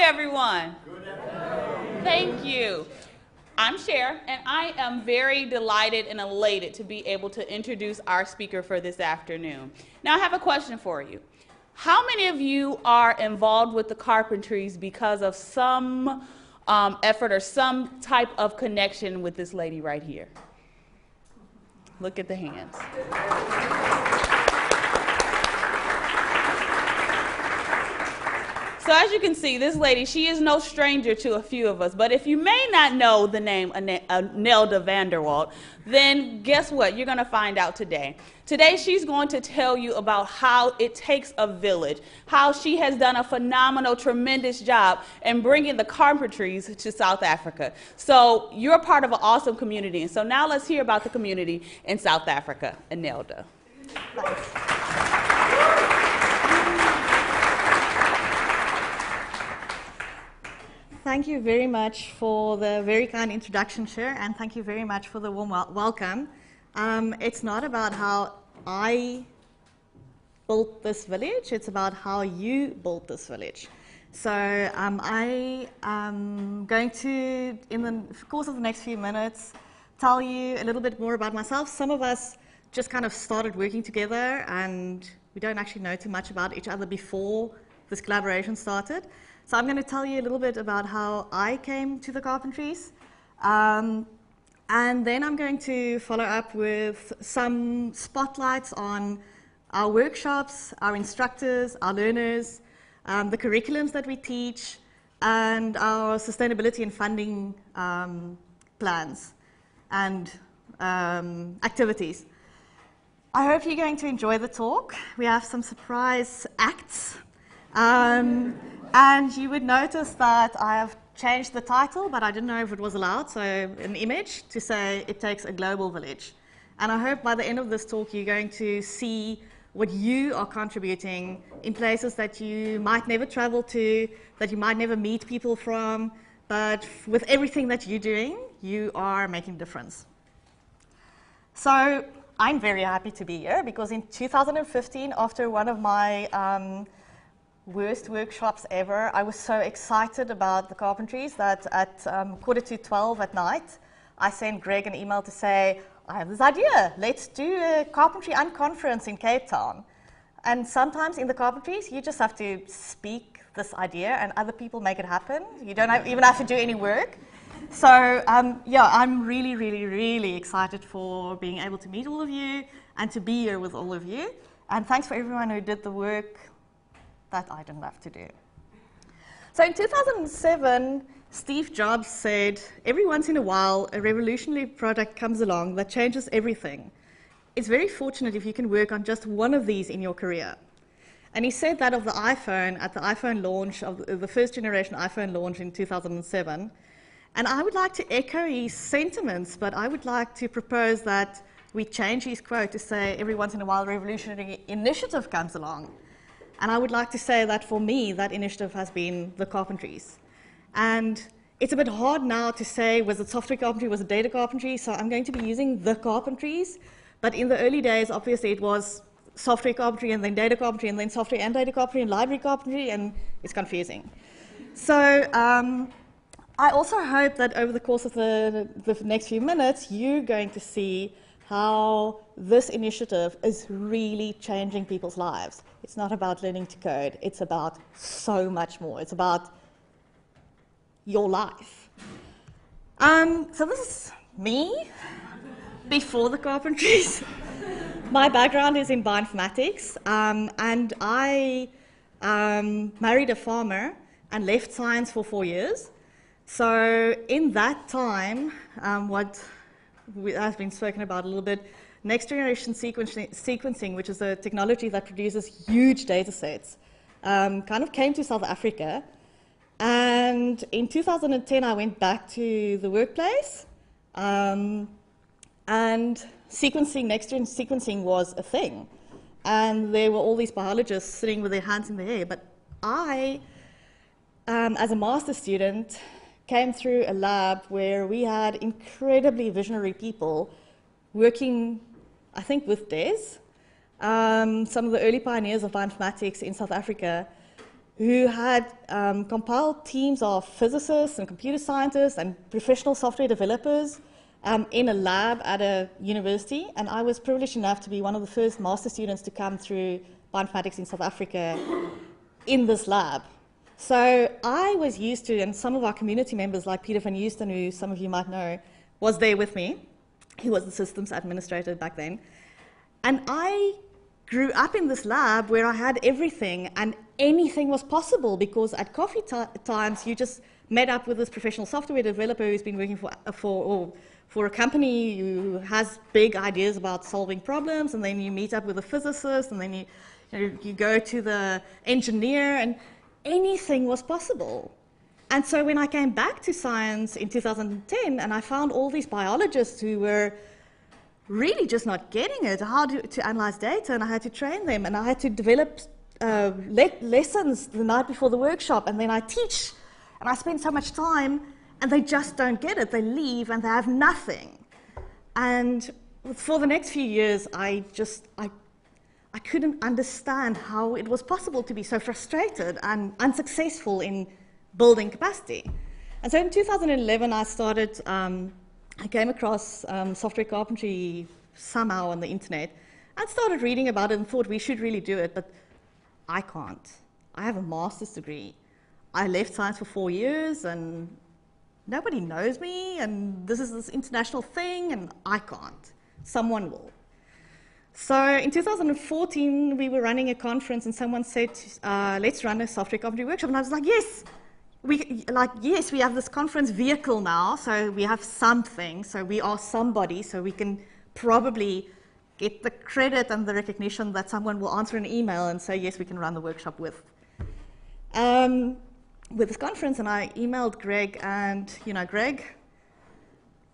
everyone. Good afternoon. Thank you. I'm Cher, and I am very delighted and elated to be able to introduce our speaker for this afternoon. Now, I have a question for you. How many of you are involved with the Carpentries because of some effort or some type of connection with this lady right here? Look at the hands. So as you can see, this lady, she is no stranger to a few of us. But if you may not know the name Anelda van der Walt, then guess what? You're going to find out today. Today, she's going to tell you about how it takes a village, how she has done a phenomenal, tremendous job in bringing the Carpentries to South Africa. So you're part of an awesome community. And so now let's hear about the community in South Africa. Anelda. Thank you very much for the very kind introduction, Cher, and thank you very much for the warm welcome. It's not about how I built this village, it's about how you built this village. So I am going to, in the course of the next few minutes, tell you a little bit more about myself. Some of us just kind of started working together and we don't actually know too much about each other before this collaboration started. So I'm going to tell you a little bit about how I came to the Carpentries, and then I'm going to follow up with some spotlights on our workshops, our instructors, our learners, the curriculums that we teach, and our sustainability and funding plans and activities. I hope you're going to enjoy the talk. We have some surprise acts. And you would notice that I have changed the title, but I didn't know if it was allowed, so an image to say it takes a global village. And I hope by the end of this talk you're going to see what you are contributing in places that you might never travel to, that you might never meet people from, but with everything that you're doing, you are making a difference. So I'm very happy to be here because in 2015, after one of my worst workshops ever, I was so excited about the Carpentries that at 11:45 at night, I sent Greg an email to say, I have this idea, let's do a Carpentry Unconference in Cape Town. And sometimes in the Carpentries, you just have to speak this idea and other people make it happen. You don't even have to do any work. So yeah, I'm really, really, really excited for being able to meet all of you and to be here with all of you. And thanks for everyone who did the work that I didn't have to do. So in 2007, Steve Jobs said, every once in a while, a revolutionary product comes along that changes everything. It's very fortunate if you can work on just one of these in your career. And he said that of the iPhone at the iPhone launch, of the first generation iPhone launch in 2007. And I would like to echo his sentiments, but I would like to propose that we change his quote to say, every once in a while, a revolutionary initiative comes along. And I would like to say that for me, that initiative has been the Carpentries. And it's a bit hard now to say, was it software carpentry, was it data carpentry? So I'm going to be using the Carpentries. But in the early days, obviously, it was software carpentry and then data carpentry and then software and data carpentry and library carpentry, and it's confusing. So I also hope that over the course of the next few minutes, you're going to see how this initiative is really changing people's lives. It's not about learning to code. It's about so much more. It's about your life. So this is me before the Carpentries. My background is in bioinformatics, and I married a farmer and left science for 4 years. So in that time, what has been spoken about a little bit, next generation sequencing, which is a technology that produces huge data sets, kind of came to South Africa. And in 2010, I went back to the workplace, and sequencing, next-gen sequencing was a thing. And there were all these biologists sitting with their hands in the air. But I, as a master's student, came through a lab where we had incredibly visionary people working, I think, with Des, some of the early pioneers of bioinformatics in South Africa, who had compiled teams of physicists and computer scientists and professional software developers in a lab at a university. And I was privileged enough to be one of the first master students to come through bioinformatics in South Africa in this lab. So I was used to, and some of our community members like Peter van Houston, who some of you might know, was there with me. He was the systems administrator back then. And I grew up in this lab where I had everything, and anything was possible, because at coffee times you just met up with this professional software developer who's been working for a company who has big ideas about solving problems, and then you meet up with a physicist, and then you go to the engineer, and anything was possible. And so when I came back to science in 2010, and I found all these biologists who were really just not getting it, how to analyze data, and I had to train them, and I had to develop lessons the night before the workshop, and then I teach, and I spend so much time, and they just don't get it. They leave, and they have nothing. And for the next few years, I couldn't understand how it was possible to be so frustrated and unsuccessful in building capacity. And so in 2011, I came across software carpentry somehow on the internet and started reading about it and thought we should really do it, but I can't. I have a master's degree. I left science for 4 years and nobody knows me, and this is this international thing, and I can't. Someone will. So in 2014, we were running a conference and someone said, let's run a software carpentry workshop. And I was like, yes. Yes, we have this conference vehicle now, so we have something, so we are somebody, so we can probably get the credit and the recognition that someone will answer an email and say, yes, we can run the workshop with this conference. And I emailed Greg, and Greg,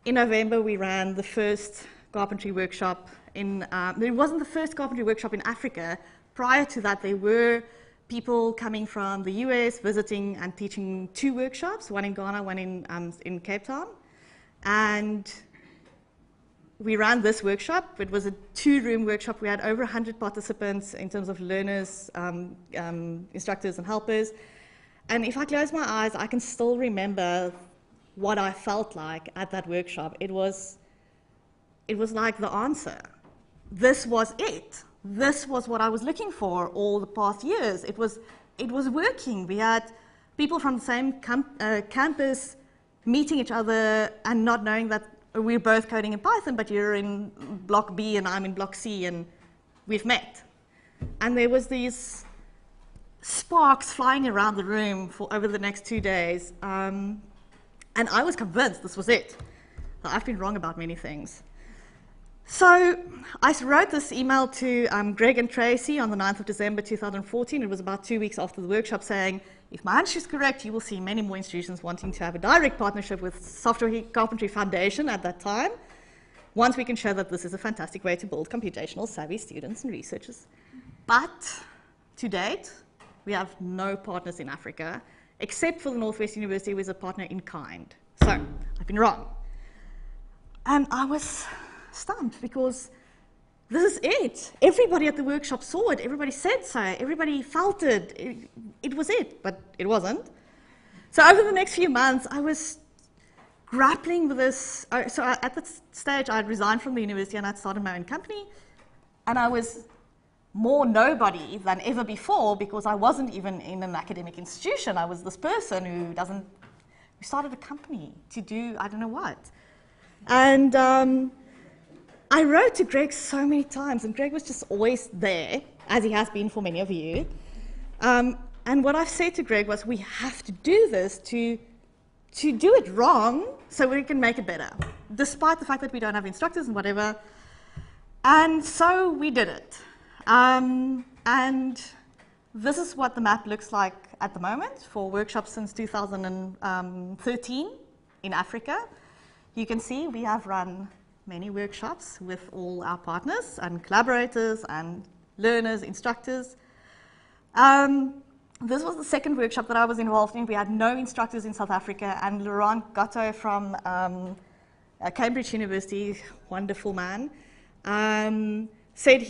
in November we ran the first carpentry workshop it wasn't the first carpentry workshop in Africa. Prior to that, there were people coming from the US visiting and teaching 2 workshops, one in Ghana, one in Cape Town. And we ran this workshop. It was a 2-room workshop. We had over 100 participants in terms of learners, instructors, and helpers. And if I close my eyes, I can still remember what I felt like at that workshop. It was like the answer. This was it. This was what I was looking for all the past years. It was working. We had people from the same campus meeting each other and not knowing that we're both coding in Python, but you're in block B and I'm in block C, and we've met. And there was these sparks flying around the room over the next 2 days. And I was convinced this was it. I've been wrong about many things. So I wrote this email to Greg and Tracy on the 9th of December 2014. It was about 2 weeks after the workshop, saying, if my hunch is correct, you will see many more institutions wanting to have a direct partnership with Software Carpentry Foundation at that time, once we can show that this is a fantastic way to build computational savvy students and researchers. But to date, we have no partners in Africa, except for the Northwest University, who is a partner in kind. So I've been wrong. And I was stumped, because this is it. Everybody at the workshop saw it. Everybody said so. Everybody felt it. It was it, but it wasn't. So over the next few months, I was grappling with this. So at that stage, I had resigned from the university and I'd started my own company. And I was more nobody than ever before, because I wasn't even in an academic institution. I was this person who started a company to do I don't know what. And I wrote to Greg so many times, and Greg was just always there, as he has been for many of you. And what I've said to Greg was, we have to do this to do it wrong so we can make it better, despite the fact that we don't have instructors and whatever. And so we did it. And this is what the map looks like at the moment for workshops since 2013 in Africa. You can see we have run many workshops with all our partners and collaborators and learners, instructors. This was the second workshop that I was involved in. We had no instructors in South Africa, and Laurent Gatto from Cambridge University, wonderful man, said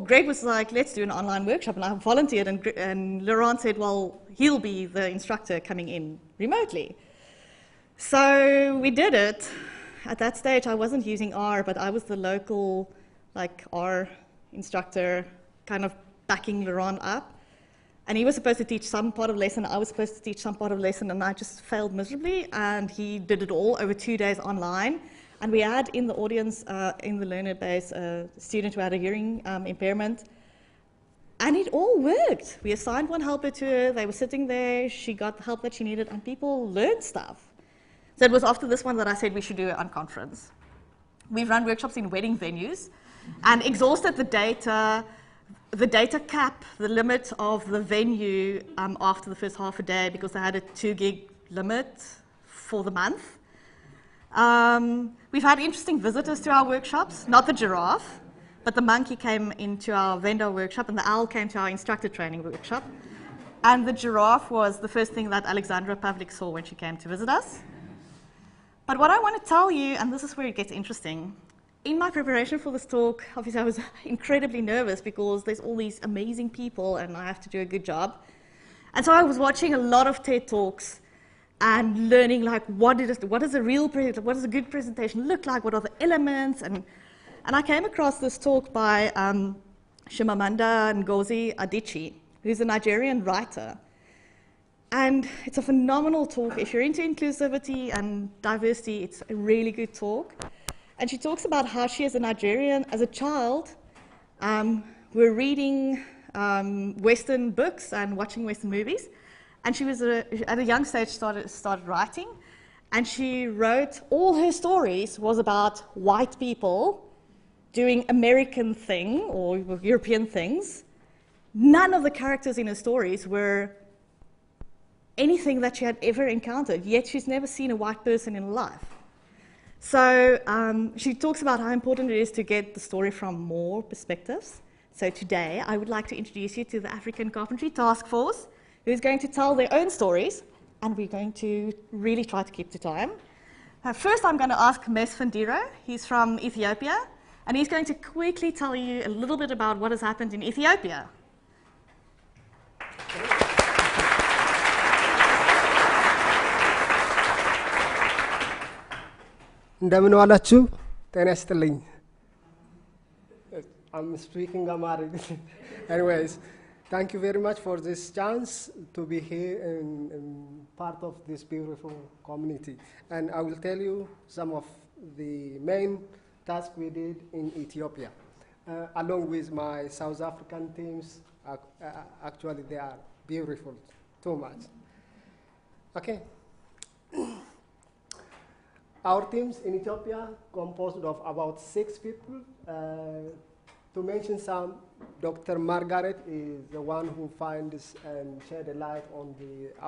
Greg was like, let's do an online workshop, and I volunteered, and Laurent said, well, he'll be the instructor coming in remotely. So we did it. At that stage, I wasn't using R, but I was the local, like, R instructor, kind of backing Laurent up. And he was supposed to teach some part of lesson, I was supposed to teach some part of lesson, and I just failed miserably, and he did it all over 2 days online. And we had in the audience, in the learner base, a student who had a hearing impairment. And it all worked. We assigned one helper to her, they were sitting there, she got the help that she needed, and people learned stuff. So it was after this one that I said we should do it on conference. We've run workshops in wedding venues and exhausted the data cap, the limit of the venue after the first half a day, because they had a 2 gig limit for the month. We've had interesting visitors to our workshops, not the giraffe, but the monkey came into our vendor workshop and the owl came to our instructor training workshop. And the giraffe was the first thing that Alexandra Pavlik saw when she came to visit us. But what I want to tell you, and this is where it gets interesting, in my preparation for this talk, obviously I was incredibly nervous because there's all these amazing people and I have to do a good job. And so I was watching a lot of TED Talks and learning, like, what does a good presentation look like, what are the elements, and I came across this talk by Chimamanda Ngozi Adichie, who's a Nigerian writer. And it's a phenomenal talk. If you're into inclusivity and diversity, it's a really good talk. And she talks about how she, as a Nigerian, as a child, were reading Western books and watching Western movies. And she was, at a young stage, started writing. And she wrote, all her stories was about white people doing American thing or European things. None of the characters in her stories were anything that she had ever encountered, yet she's never seen a white person in her life. So she talks about how important it is to get the story from more perspectives. So today, I would like to introduce you to the African Carpentry TaskForce, who's going to tell their own stories, and we're going to really try to keep to time. First, I'm going to ask Mes Fandiro. He's from Ethiopia, and he's going to quickly tell you a little bit about what has happened in Ethiopia. እንደምን ዋላችሁ ጤና ይስጥልኝ I'm speaking Amharic anyways thank you very much for this chance to be here and part of this beautiful community and I will tell you some of the main tasks we did in Ethiopia along with my South African teams actually they are beautiful too much okay Our teams in Ethiopia composed of about 6 people. To mention some, Dr. Margaret is the one who finds and shed a light on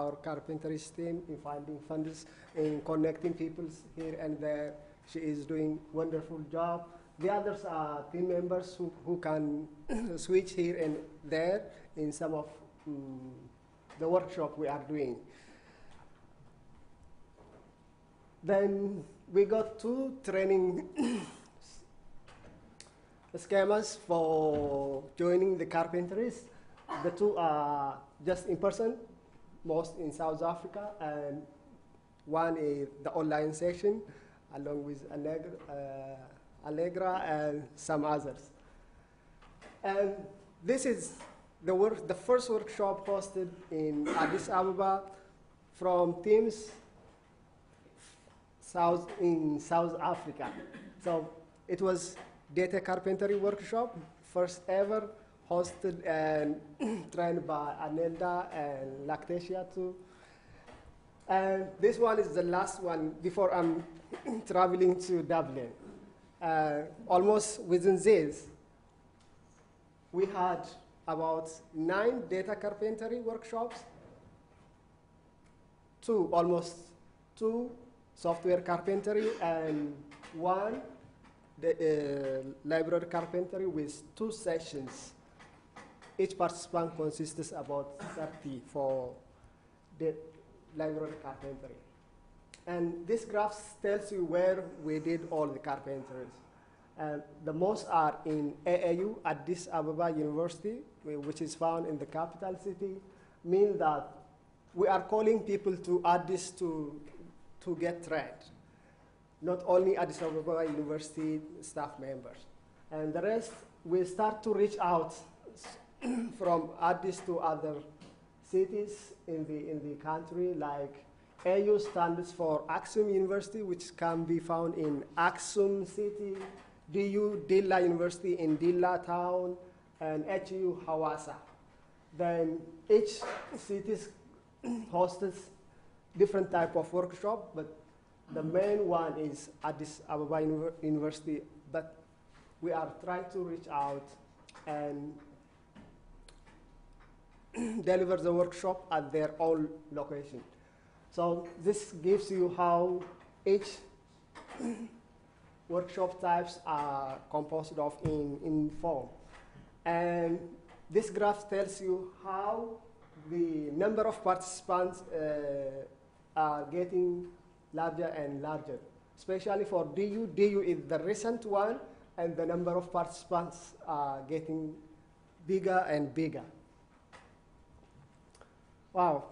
our carpentry team in finding funds, in connecting people here and there. She is doing a wonderful job. The others are team members who can switch here and there in some of the workshop we are doing. Then we got 2 training schemas for joining the carpentries. The 2 are just in person, most in South Africa, and one is the online session, along with Allegra and some others. And this is the first workshop hosted in Addis Ababa from teams in South Africa. So it was data carpentry workshop, first ever hosted and trained by Anelda and Lactatia too. And this one is the last one before I'm traveling to Dublin. Almost within this, we had about 9 data carpentry workshops, almost 2 software carpentry and 1 library carpentry with 2 sessions. Each participant consists about 30 for the library carpentry. And this graph tells you where we did all the carpentries. The most are in AAU, Addis Ababa University, which is found in the capital city, mean that we are calling people to Addis to get trained. Not only Addis Ababa University staff members. And the rest, we start to reach out from Addis to other cities in the country, like AU stands for Aksum University, which can be found in Aksum City, DU, Dilla University in Dilla Town, and HU, Hawassa. Then each city hosts different type of workshop, but the main one is Addis Ababa University, but we are trying to reach out and deliver the workshop at their own location. So this gives you how each workshop types are composed of in form. And this graph tells you how the number of participants are getting larger and larger, especially for DU. DU is the recent one, and the number of participants are getting bigger and bigger. Wow.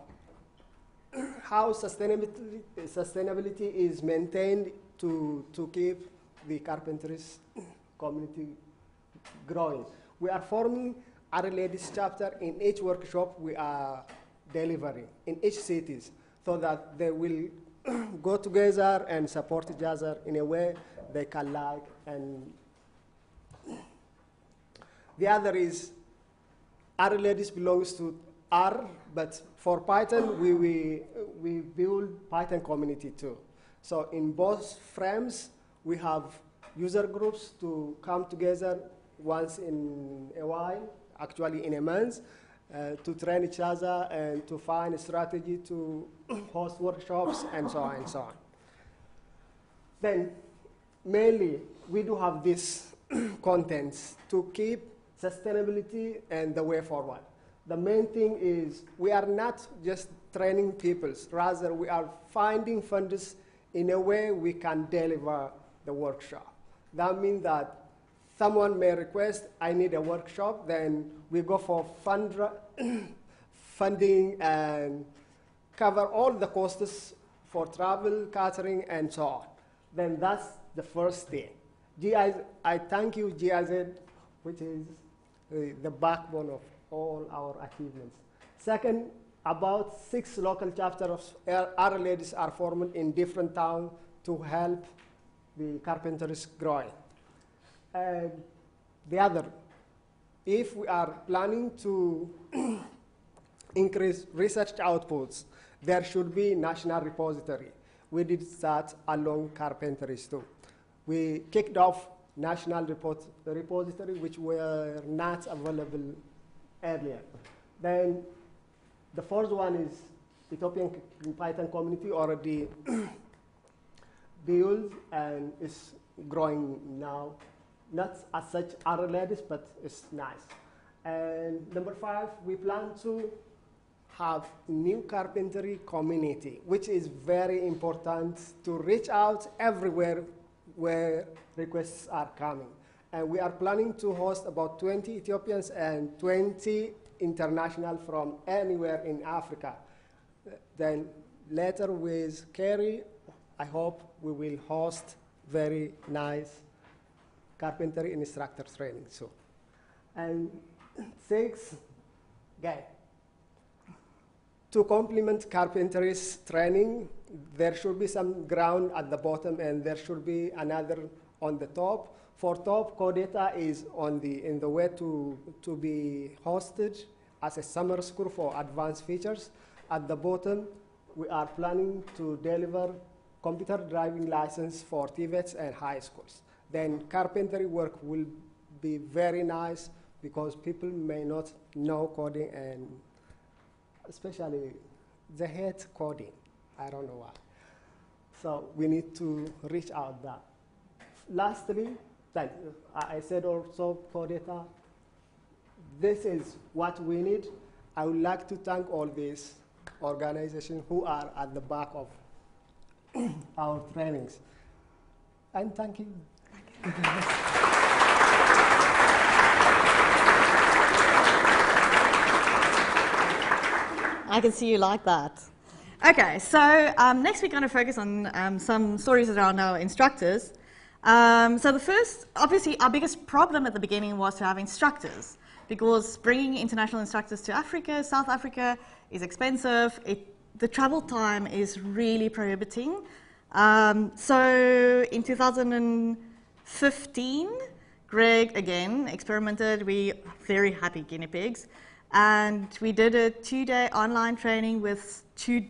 How sustainability is maintained to keep the carpentries community growing. We are forming our ladies chapter in each workshop we are delivering in each cities, so that they will go together and support each other in a way they can like. And the other is our ladies belongs to R, but for Python we build Python community too. So in both frames we have user groups to come together once in a while, actually in a month, to train each other and to find a strategy to host workshops and so on and so on. Then mainly we do have these contents to keep sustainability and the way forward. The main thing is we are not just training people, rather we are finding funders in a way we can deliver the workshop. That means that someone may request, I need a workshop, then we go for funding and cover all the costs for travel, catering, and so on. Then that's the first thing. I thank you, GIZ, which is the backbone of all our achievements. Second, about 6 local chapters of our ladies are formed in different towns to help the carpenters growing. And the other, if we are planning to increase research outputs, there should be national repository. We did that along carpentries too. We kicked off national repository which were not available earlier. Then the fourth one is Ethiopian Python community already built and is growing now. Not as such other ladies, but it's nice. And number 5, we plan to have new carpentry community, which is very important to reach out everywhere where requests are coming. And we are planning to host about 20 Ethiopians and 20 international from anywhere in Africa. Then later with Kerry, I hope we will host very nice carpentry instructor training soon. And 6, again, to complement carpentry's training, there should be some ground at the bottom and there should be another on the top. For top, Codeta is in the way to be hosted as a summer school for advanced features. At the bottom, we are planning to deliver computer driving license for TVETs and high schools. Then carpentry work will be very nice because people may not know coding, and especially they hate coding. I don't know why. So we need to reach out that. Lastly, I said also Codeta. This is what we need. I would like to thank all these organizations who are at the back of our trainings. And thank you. Okay. I can see you like that. Okay, so next we're going to focus on some stories around our instructors. So the first, obviously, our biggest problem at the beginning was to have instructors, because bringing international instructors to Africa, South Africa, is expensive. The travel time is really prohibiting. So in 2015, Greg, again, experimented. We very happy guinea pigs. And we did a 2-day online training with two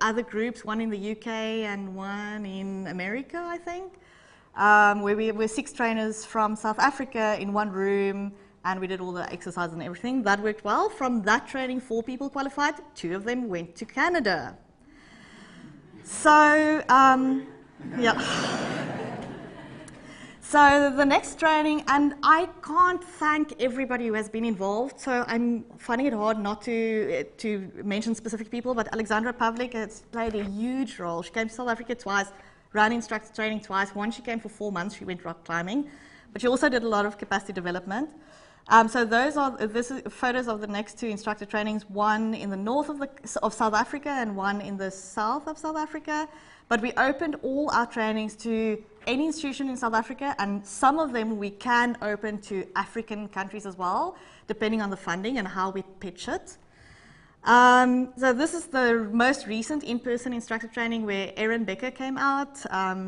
other groups, one in the UK and one in America, I think, where we were 6 trainers from South Africa in one room, and we did all the exercises and everything. That worked well. From that training, 4 people qualified. 2 of them went to Canada. So, yeah. So the next training, and I can't thank everybody who has been involved, so I'm finding it hard not to mention specific people, but Alexandra Pavlik has played a huge role. She came to South Africa twice, ran instructor training twice. Once she came for 4 months, she went rock climbing, but she also did a lot of capacity development. So this is photos of the next 2 instructor trainings, one in the north of South Africa and one in the south of South Africa. But we opened all our trainings to any institution in South Africa, and some of them we can open to African countries as well, depending on the funding and how we pitch it. So this is the most recent in-person instructor training where Erin Becker came out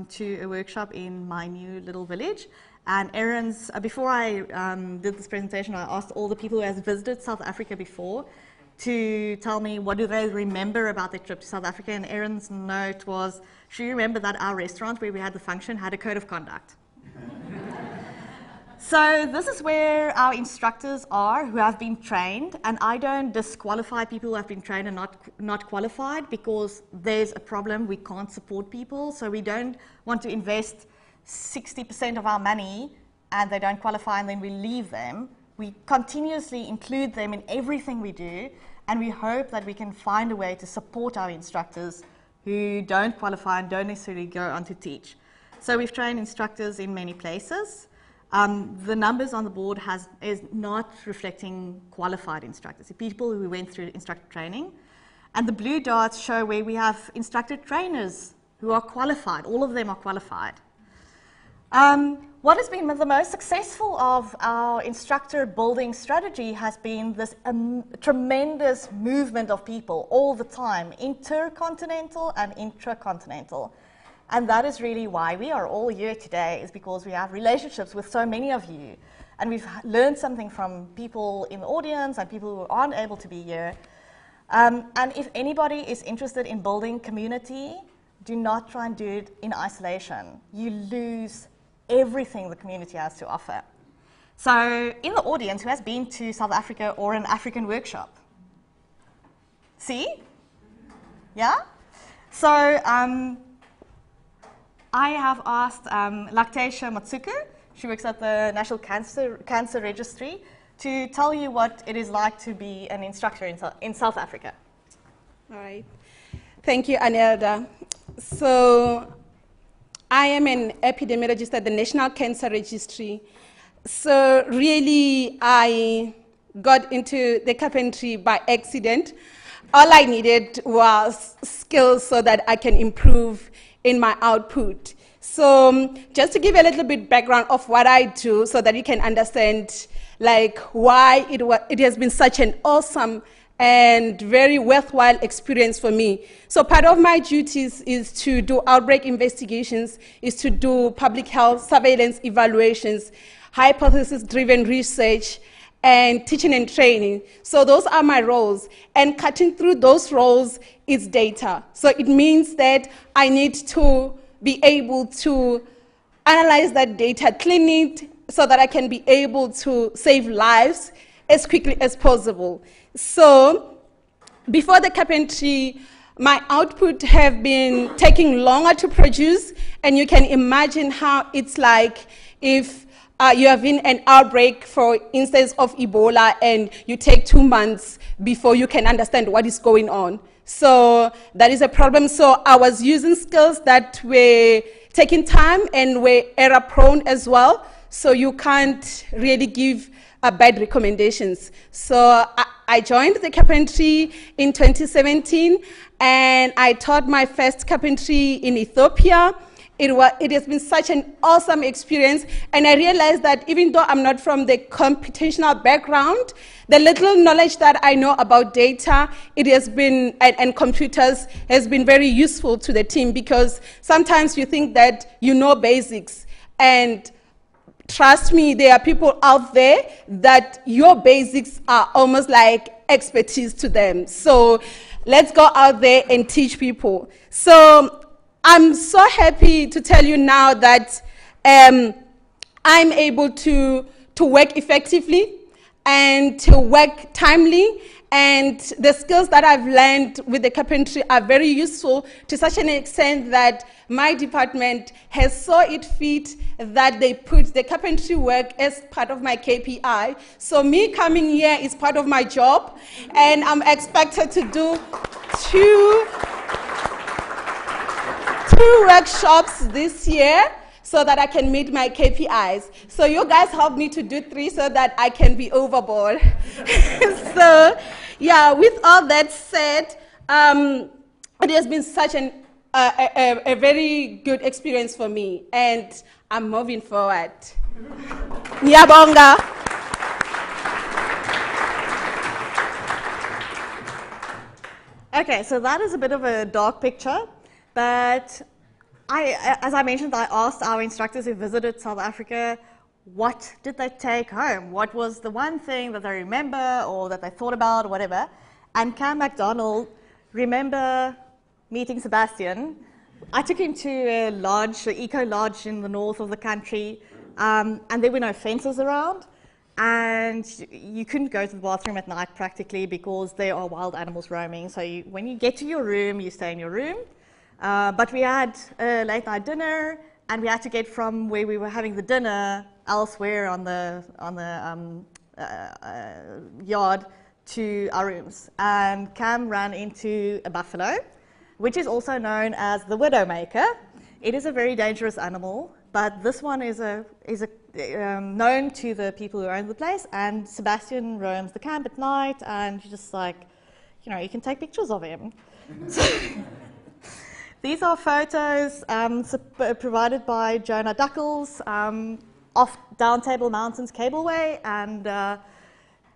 to a workshop in my new little village. And Erin's, before I did this presentation, I asked all the people who have visited South Africa before to tell me what do they remember about their trip to South Africa, and Erin's note was, she remembered that our restaurant where we had the function had a code of conduct. So this is where our instructors are who have been trained, and I don't disqualify people who have been trained and not qualified, because there's a problem, we can't support people, so we don't want to invest 60% of our money and they don't qualify and then we leave them. We continuously include them in everything we do, and we hope that we can find a way to support our instructors who don't qualify and don't necessarily go on to teach. So we've trained instructors in many places. The numbers on the board is not reflecting qualified instructors, the people who went through instructor training. And the blue dots show where we have instructor trainers who are qualified. All of them are qualified. What has been the most successful of our instructor building strategy has been this tremendous movement of people all the time, intercontinental and intracontinental. And that is really why we are all here today, is because we have relationships with so many of you. And we've learned something from people in the audience and people who aren't able to be here. And if anybody is interested in building community, do not try and do it in isolation. You lose everything the community has to offer. So in the audience, who has been to South Africa or an African workshop? See? Yeah? So I have asked Lactatia Matsuku, she works at the National Cancer Registry, to tell you what it is like to be an instructor in South Africa. All right. Thank you, Anelda. So I am an epidemiologist at the National Cancer Registry. So really, I got into the carpentry by accident. All I needed was skills so that I can improve in my output. So just to give a little bit background of what I do so that you can understand like why it has been such an awesome and very worthwhile experience for me. So part of my duties is to do outbreak investigations, is to do public health surveillance evaluations, hypothesis-driven research, and teaching and training. So those are my roles. And cutting through those roles is data. So it means that I need to be able to analyze that data, clean it, so that I can be able to save lives as quickly as possible. So before the carpentry, my output have been taking longer to produce, and you can imagine how it's like if you have in an outbreak, for instance, of Ebola, and you take 2 months before you can understand what is going on. So that is a problem. So I was using skills that were taking time and we're error prone as well. So you can't really give bad recommendations. So I joined the carpentry in 2017, and I taught my first carpentry in Ethiopia. It has been such an awesome experience, and I realized that even though I'm not from the computational background, the little knowledge that I know about data, it has been, and computers, has been very useful to the team, because sometimes you think that you know basics, and trust me, there are people out there that your basics are almost like expertise to them. So let's go out there and teach people. So I'm so happy to tell you now that I'm able to work effectively and to work timely, and the skills that I've learned with the carpentry are very useful to such an extent that my department has saw it fit that they put the carpentry work as part of my KPI. So me coming here is part of my job, and I'm expected to do two workshops this year so that I can meet my KPIs. So you guys help me to do 3 so that I can be overboard. So yeah, with all that said, it has been such a very good experience for me, and I'm moving forward. Nyabonga. Okay, so that is a bit of a dark picture, but as I mentioned, I asked our instructors who visited South Africa, what did they take home? What was the one thing that they remember or that they thought about or whatever? And Cam MacDonald remember meeting Sebastian. I took him to a lodge, an eco lodge in the north of the country, and there were no fences around, and you couldn't go to the bathroom at night practically because there are wild animals roaming. So when you get to your room, you stay in your room. But we had a late night dinner, and we had to get from where we were having the dinner elsewhere on the yard to our rooms. And Cam ran into a buffalo, which is also known as the widowmaker. It is a very dangerous animal, but this one is known to the people who own the place. And Sebastian roams the camp at night, and you just like, you can take pictures of him. These are photos provided by Jonah Duckles off Down Table Mountains Cableway, and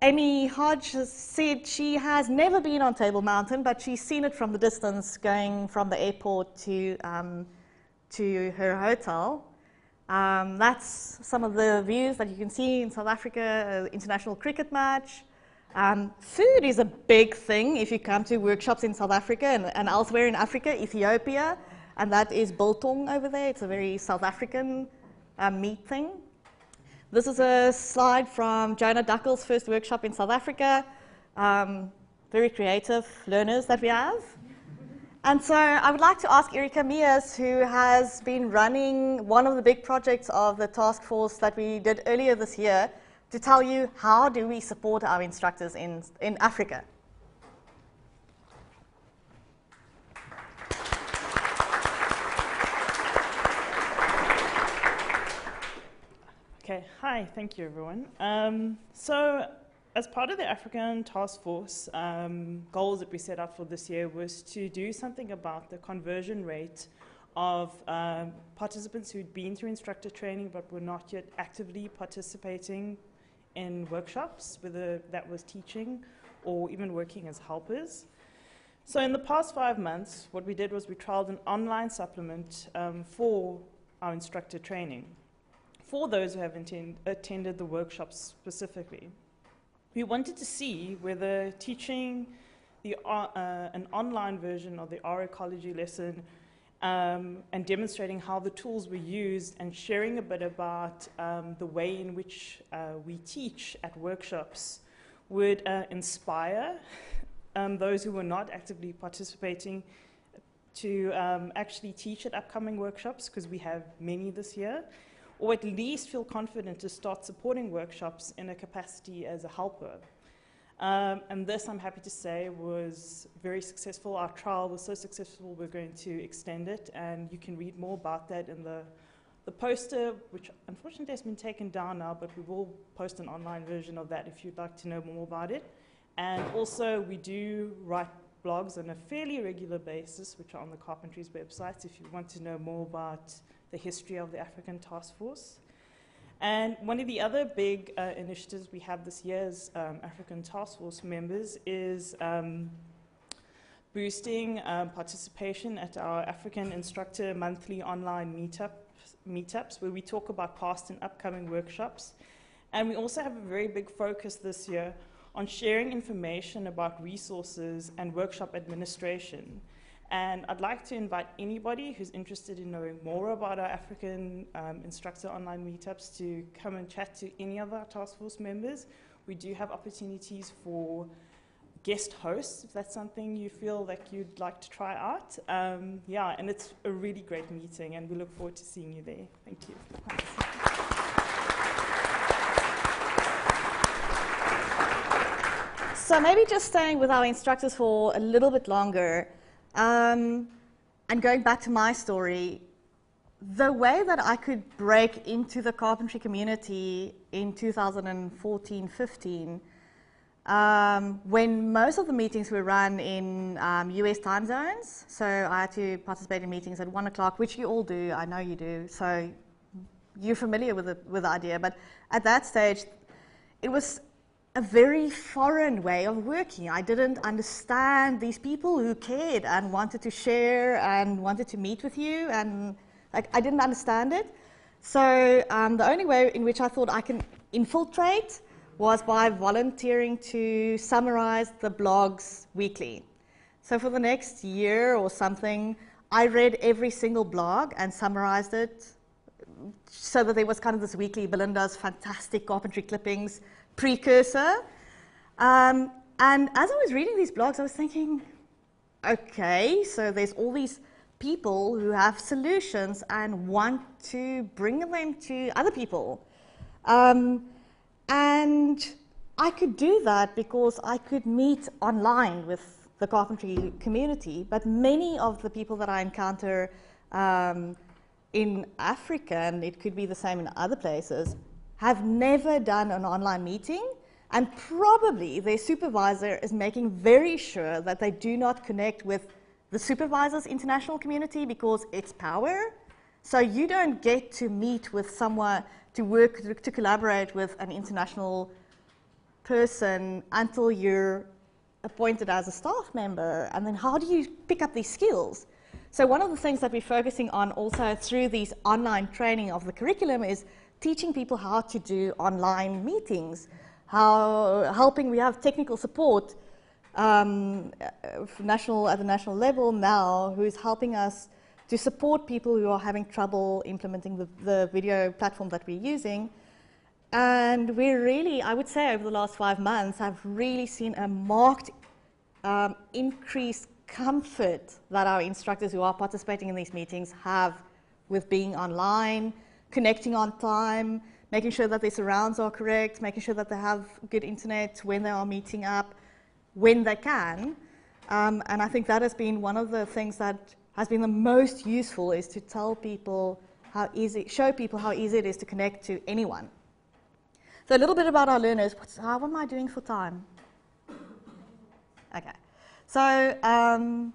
Amy Hodge has said she has never been on Table Mountain, but she's seen it from the distance going from the airport to her hotel. That's some of the views that you can see in South Africa, international cricket match. Food is a big thing if you come to workshops in South Africa and elsewhere in Africa, Ethiopia, and that is biltong over there. It's a very South African meat thing. This is a slide from Jonah Duckles' first workshop in South Africa. Very creative learners that we have. And so I would like to ask Erika Mias, who has been running one of the big projects of the task force that we did earlier this year, to tell you how do we support our instructors in Africa. Okay, hi, thank you everyone. So as part of the African Task Force, goals that we set out for this year was to do something about the conversion rate of participants who'd been through instructor training but were not yet actively participating in workshops, whether that was teaching or even working as helpers. So in the past 5 months, what we did was we trialed an online supplement for our instructor training, for those who have attended the workshops specifically. We wanted to see whether teaching an online version of the R ecology lesson and demonstrating how the tools were used and sharing a bit about the way in which we teach at workshops would inspire those who were not actively participating to actually teach at upcoming workshops, because we have many this year, or at least feel confident to start supporting workshops in a capacity as a helper. And this, I'm happy to say, was very successful. Our trial was so successful, we're going to extend it, and you can read more about that in the poster, which unfortunately has been taken down now, but we will post an online version of that if you'd like to know more about it. And also, we do write blogs on a fairly regular basis, which are on the Carpentry's website, if you want to know more about the history of the African Taskforce. And one of the other big initiatives we have this year as African Taskforce members is boosting participation at our African Instructor Monthly online meetups, where we talk about past and upcoming workshops. And we also have a very big focus this year on sharing information about resources and workshop administration. And I'd like to invite anybody who's interested in knowing more about our African Instructor online meetups to come and chat to any of our task force members. We do have opportunities for guest hosts, if that's something you feel like you'd like to try out. Yeah, and it's a really great meeting, and we look forward to seeing you there. Thank you. So maybe just staying with our instructors for a little bit longer, and going back to my story, the way that I could break into the carpentry community in 2014-15, when most of the meetings were run in US time zones, so I had to participate in meetings at 1 o'clock, which you all do, I know you do, so you're familiar with the idea, but at that stage, it was a very foreign way of working. I didn't understand these people who cared and wanted to share and wanted to meet with you, and I didn't understand it. So the only way in which I thought I can infiltrate was by volunteering to summarize the blogs weekly. So for the next year or something, I read every single blog and summarized it so that there was kind of this weekly Belinda's fantastic carpentry clippings precursor. And as I was reading these blogs, I was thinking, okay, so there's all these people who have solutions and want to bring them to other people. And I could do that because I could meet online with the carpentry community, but many of the people that I encounter in Africa, and it could be the same in other places, have never done an online meeting, and probably their supervisor is making very sure that they do not connect with the supervisor's international community because it's power. So you don't get to meet with someone, to work, to collaborate with an international person until you're appointed as a staff member. And then how do you pick up these skills? So one of the things that we're focusing on also through these online training of the curriculum is teaching people how to do online meetings, we have technical support at the national level now, who is helping us to support people who are having trouble implementing the video platform that we're using. And we're really, I would say over the last 5 months, have really seen a marked increased comfort that our instructors who are participating in these meetings have with being online, connecting on time, making sure that their surrounds are correct, making sure that they have good internet when they are meeting up, when they can. And I think that has been one of the things that has been the most useful, is to tell people show people how easy it is to connect to anyone. So a little bit about our learners. What am I doing for time? Okay. So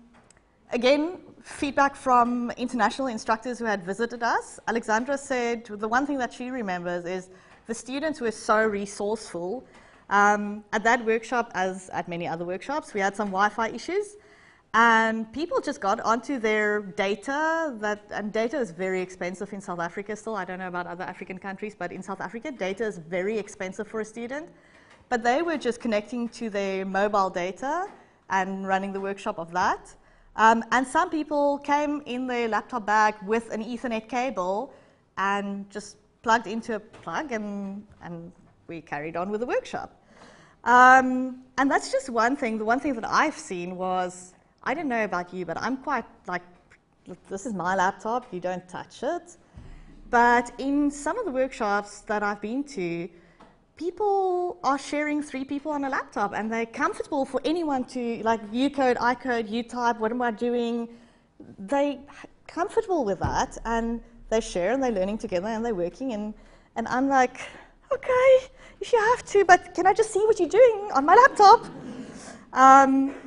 again, feedback from international instructors who had visited us. Alexandra said the one thing that she remembers is the students were so resourceful. At that workshop, as at many other workshops, we had some Wi-Fi issues, and people just got onto their data, and data is very expensive in South Africa still. I don't know about other African countries, but in South Africa, data is very expensive for a student. But they were just connecting to their mobile data and running the workshop of that. And some people came in their laptop bag with an Ethernet cable and just plugged into a plug, and we carried on with the workshop. And that's just one thing. The one thing that I've seen was, I don't know about you, but I'm quite like, this is my laptop, you don't touch it. But in some of the workshops that I've been to, people are sharing 3 people on a laptop, and they're comfortable for anyone to, like, you code, I code, you type, what am I doing? They're comfortable with that, and they share, and they're learning together, and they're working, and I'm like, okay, if you have to, but can I just see what you're doing on my laptop?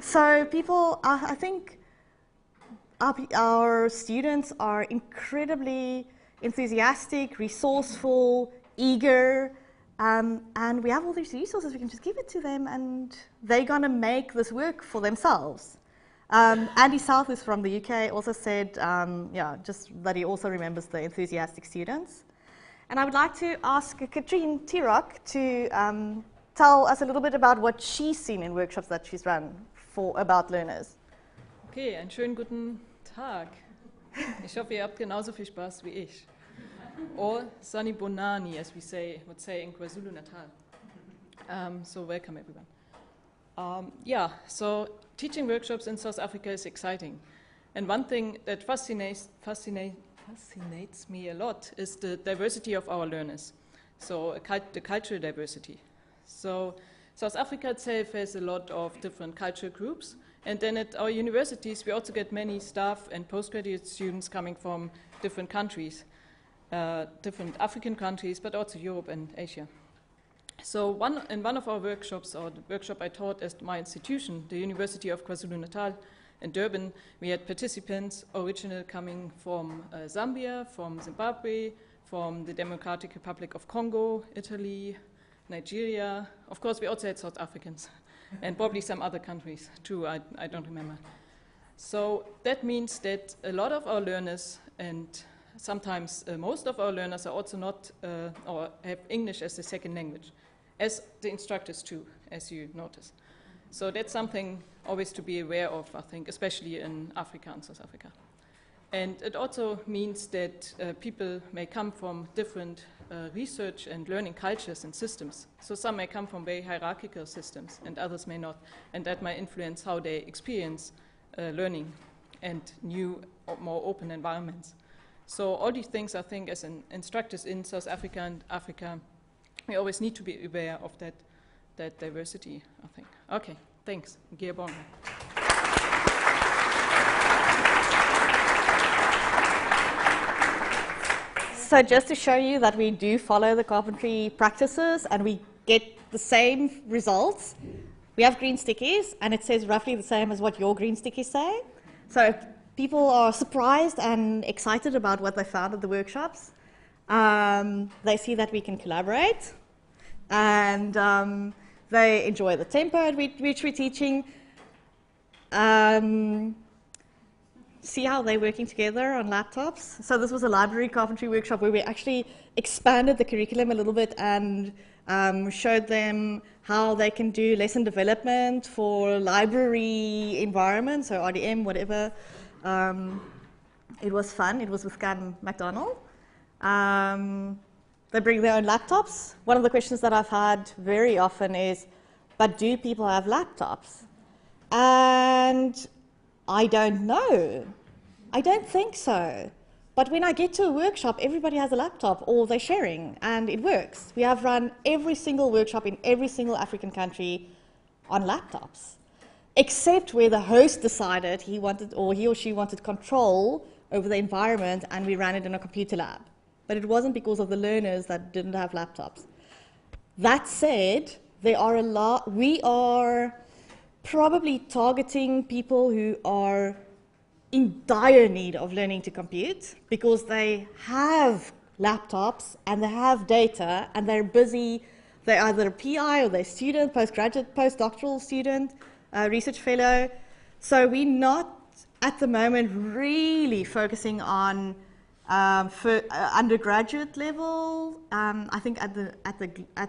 So people, I think our students are incredibly enthusiastic, resourceful, eager, and we have all these resources. We can just give it to them, and they're going to make this work for themselves. Andy South, who's from the UK, also said, yeah, just that he also remembers the enthusiastic students. And I would like to ask Katrine Tirock to tell us a little bit about what she's seen in workshops that she's run about learners. Okay, einen schönen guten Tag. Ich hoffe, ihr habt genauso viel Spaß wie ich. Or sunny bonani, as we would say in KwaZulu-Natal. So welcome everyone. Yeah, so teaching workshops in South Africa is exciting. And one thing that fascinates me a lot is the diversity of our learners. So the cultural diversity. So South Africa itself has a lot of different cultural groups. And then at our universities, we also get many staff and postgraduate students coming from different countries, different African countries, but also Europe and Asia. So in one of our workshops, or the workshop I taught at my institution, the University of KwaZulu-Natal in Durban, we had participants originally coming from Zambia, from Zimbabwe, from the Democratic Republic of Congo, Italy, Nigeria. Of course, we also had South Africans, and probably some other countries too, I don't remember. So that means that a lot of our learners, and sometimes most of our learners, are also not, or have English as a second language, as the instructors too, as you notice. So that's something always to be aware of, I think, especially in Africa and South Africa. And it also means that people may come from different research and learning cultures and systems. So some may come from very hierarchical systems, and others may not. And that might influence how they experience learning and new, more open environments. So all these things, I think, as instructors in South Africa and Africa, we always need to be aware of that diversity, I think. Okay, thanks. Gearbonga. So just to show you that we do follow the carpentry practices and we get the same results, we have green stickies, and it says roughly the same as what your green stickies say. So people are surprised and excited about what they found at the workshops. They see that we can collaborate, and they enjoy the tempo at which we're teaching. See how they're working together on laptops. So this was a library carpentry workshop where we actually expanded the curriculum a little bit and showed them how they can do lesson development for library environments, so RDM, whatever. It was fun. It was with Gavin McDonald. They bring their own laptops. One of the questions that I've had very often is, but do people have laptops? And I don't know. I don't think so. But when I get to a workshop, everybody has a laptop, or they're sharing, and it works. We have run every single workshop in every single African country on laptops, except where the host decided he or she wanted control over the environment, and we ran it in a computer lab. But it wasn't because of the learners that didn't have laptops. That said, there are we are probably targeting people who are in dire need of learning to compute because they have laptops and they have data and they're busy. They're either a PI or they're a student, postgraduate, postdoctoral student, research fellow. So we're not at the moment really focusing on for undergraduate level. I think at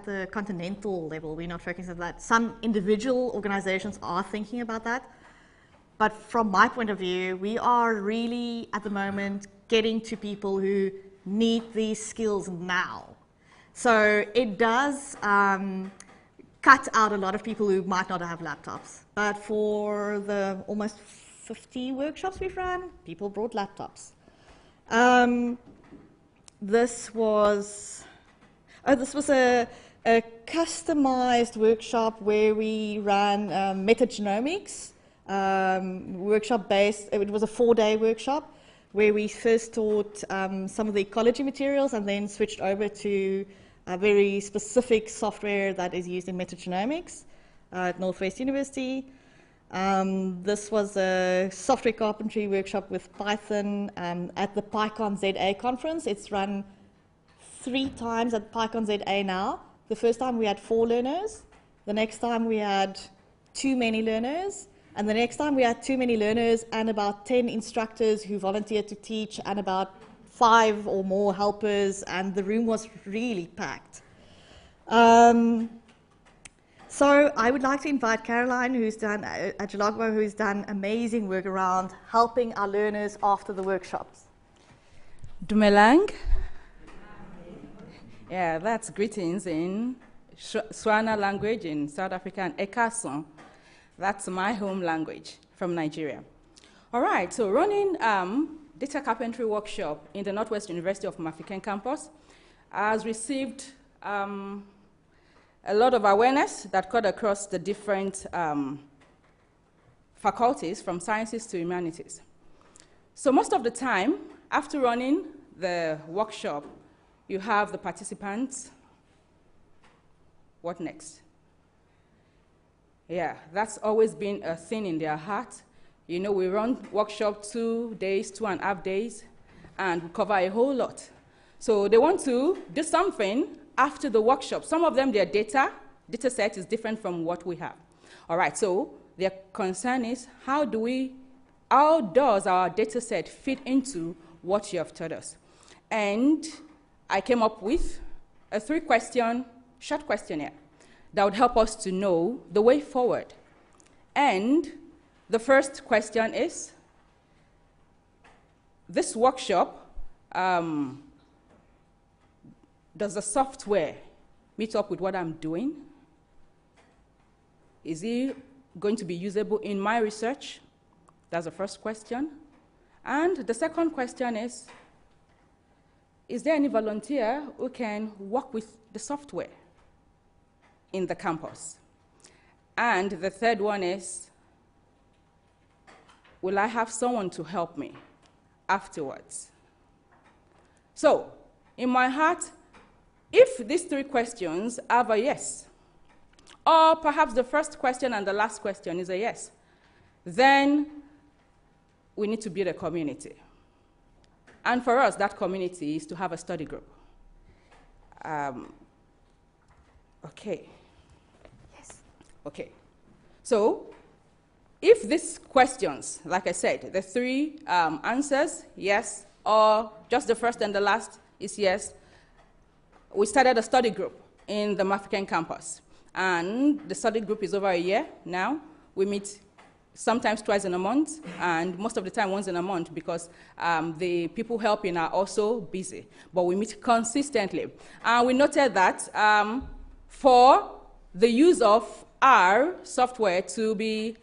the continental level, we're not focusing on that. Some individual organizations are thinking about that. But from my point of view, we are really, at the moment, getting to people who need these skills now. So it does cut out a lot of people who might not have laptops. But for the almost 50 workshops we've run, people brought laptops. This was a a customized workshop where we ran metagenomics, workshop based. It was a 4-day workshop where we first taught some of the ecology materials and then switched over to a very specific software that is used in metagenomics at Northwest University. This was a software carpentry workshop with Python at the PyCon ZA conference. It's run 3 times at PyCon ZA now. The first time we had 4 learners. The next time we had too many learners. And the next time we had too many learners and about 10 instructors who volunteered to teach and about 5 or more helpers, and the room was really packed. So I would like to invite Caroline, who's done at Jalagbo, who's done amazing work around helping our learners after the workshops. Dumelang. Yeah, that's greetings in Swana language in South Africa, and Ekason. That's my home language from Nigeria. All right, so running data carpentry workshop in the Northwest University of Mafikeng campus has received a lot of awareness that cut across the different faculties from sciences to humanities. So most of the time, after running the workshop, you have the participants. What next? Yeah, that's always been a thing in their heart. You know, we run workshop 2 days, 2.5 days, and we cover a whole lot. So they want to do something after the workshop. Some of them, their data set is different from what we have. All right, so their concern is how does our data set fit into what you have taught us? And I came up with a 3-question short questionnaire that would help us to know the way forward. And the first question is, this workshop, does the software meet up with what I'm doing? Is it going to be usable in my research? That's the first question. And the second question is there any volunteer who can work with the software in the campus? And the third one is, will I have someone to help me afterwards? So, in my heart, if these 3 questions have a yes, or perhaps the first question and the last question is a yes, then we need to build a community. And for us, that community is to have a study group. Okay. Yes. Okay. So, if these questions, like I said, the 3 answers, yes, or just the first and the last is yes, we started a study group in the Mafikeng campus. And the study group is over a year now. We meet sometimes twice in a month, and most of the time once in a month, because the people helping are also busy. But we meet consistently. And we noted that for the use of our software to be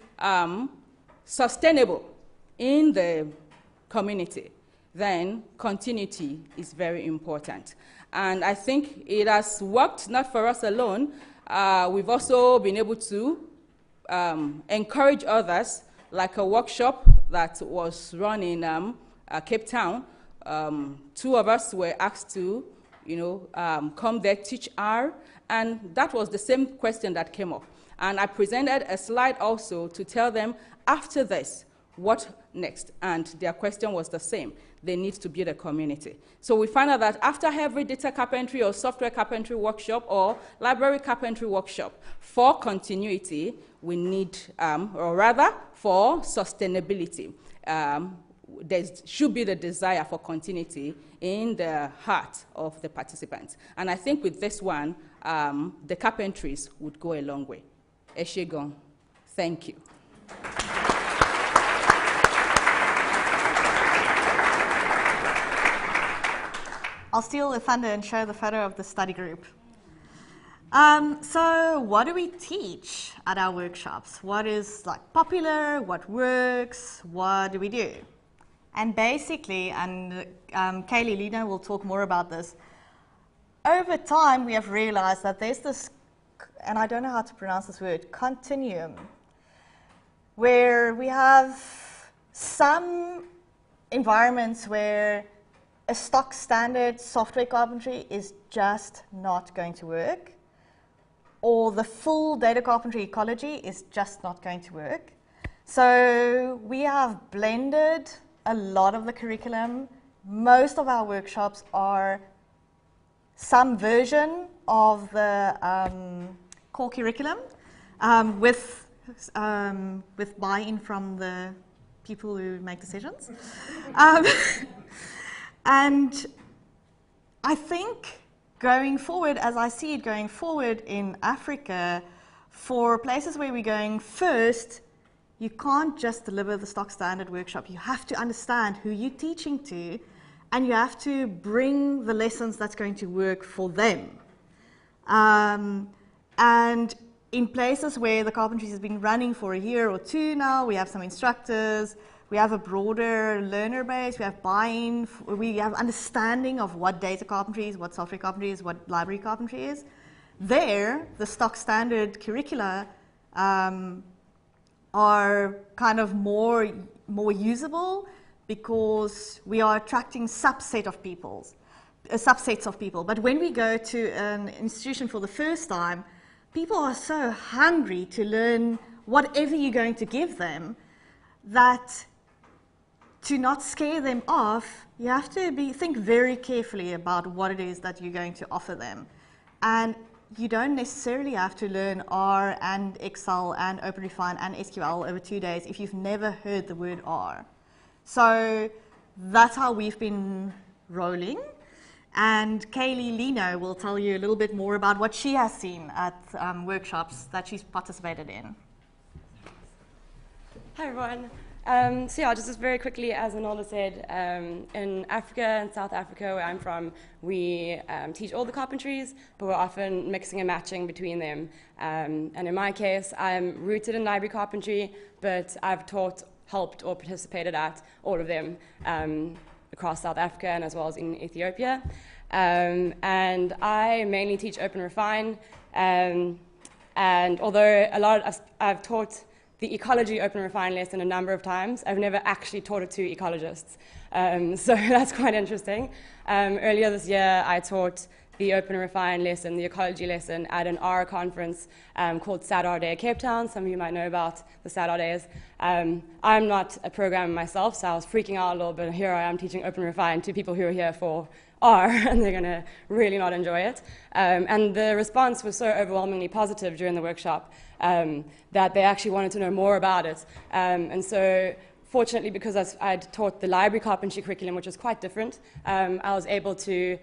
sustainable in the community, then continuity is very important. And I think it has worked not for us alone. We've also been able to encourage others, like a workshop that was run in Cape Town. 2 of us were asked to, come there, teach R, and that was the same question that came up. And I presented a slide also to tell them, after this, what next? And their question was the same. They need to build a community. So we found out that after every data carpentry or software carpentry workshop or library carpentry workshop, for continuity, we need, or rather, for sustainability, there should be the desire for continuity in the heart of the participants. And I think with this one, the carpentries would go a long way. Eshegon, thank you. I'll steal the thunder and show the photo of the study group. So what do we teach at our workshops? What is popular? What works? What do we do? And basically, and Kaylee Lena will talk more about this, over time we have realized that there's this, and I don't know how to pronounce this word, continuum, where we have some environments where a stock standard software carpentry is just not going to work, or the full data carpentry ecology is just not going to work. So we have blended a lot of the curriculum. Most of our workshops are some version of the core curriculum with buy-in from the people who make decisions. And I think going forward, as I see it going forward in Africa, for places where we're going first, you can't just deliver the stock standard workshop. You have to understand who you're teaching to, and you have to bring the lessons that's going to work for them. And in places where the carpentry has been running for a year or two now, we have some instructors, we have a broader learner base, we have buy-in, we have understanding of what data carpentry is, what software carpentry is, what library carpentry is. There, the stock standard curricula are kind of more usable because we are attracting subsets of people. But when we go to an institution for the first time, people are so hungry to learn whatever you're going to give them that to not scare them off, you have to think very carefully about what it is that you're going to offer them. And you don't necessarily have to learn R and Excel and OpenRefine and SQL over 2 days if you've never heard the word R. So that's how we've been rolling. And Kaylee Lino will tell you a little bit more about what she has seen at workshops that she's participated in. Hi, everyone. So yeah, just very quickly, as Anelda said, in Africa and South Africa, where I'm from, we teach all the carpentries, but we're often mixing and matching between them. And in my case, I'm rooted in library carpentry, but I've taught, helped, or participated at all of them across South Africa and as well as in Ethiopia. And I mainly teach OpenRefine, and although I've taught the ecology OpenRefine lesson a number of times, I've never actually taught it to ecologists. So that's quite interesting. Earlier this year, I taught the OpenRefine lesson, the ecology lesson, at an R conference called SADR Day Cape Town. Some of you might know about the SADR Days. I'm not a programmer myself, so I was freaking out a little bit. Here I am teaching OpenRefine to people who are here for R, and they're going to really not enjoy it. And the response was so overwhelmingly positive during the workshop that they actually wanted to know more about it. And so fortunately, because I'd taught the library carpentry curriculum, which was quite different, I was able to